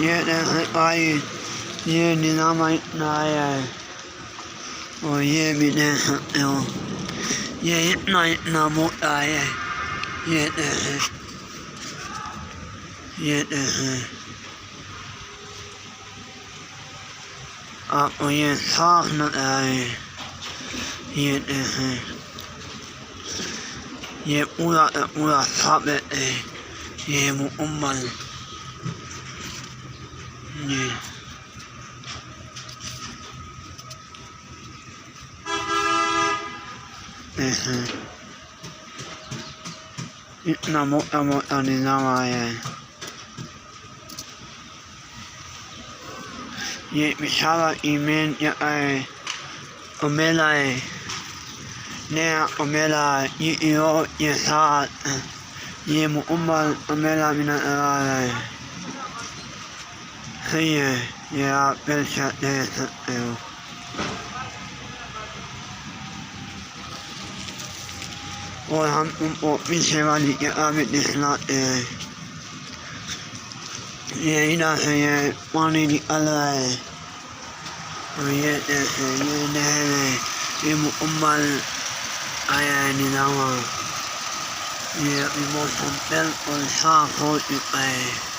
یہ دیکھیں قائد، یہ نظام اتنا آیا ہے، اور یہ بھی دیکھ سکتے ہو یہ اتنا موٹا ہے، یہ دیکھیں، یہ دیکھیں آپ کو یہ صاف نظر آئے، یہ دیکھیں یہ پورا کا پورا ثابت ہے، یہ مکمل، یہ دیکھیں اتنا موٹا موٹا نظام آیا ہے، یہ اشارہ ایمین کیا ہے، امیلا ہے، نیا امیلا ہے، یہ ساتھ یہ مکمل امیلا بھی نظر آ رہا ہے، صحیح ہے، یہ آپ پھر سے دیکھ سکتے ہو، اور ہم ان کو پیچھے والی کتابیں دکھلاتے ہیں، یہ ادھر سے یہ پانی نکل رہا ہے، اور یہ دیکھیں یہ نہر ہے، یہ مکمل آیا ہے نظام، یہ ابھی موسم بالکل صاف ہو چکا ہے۔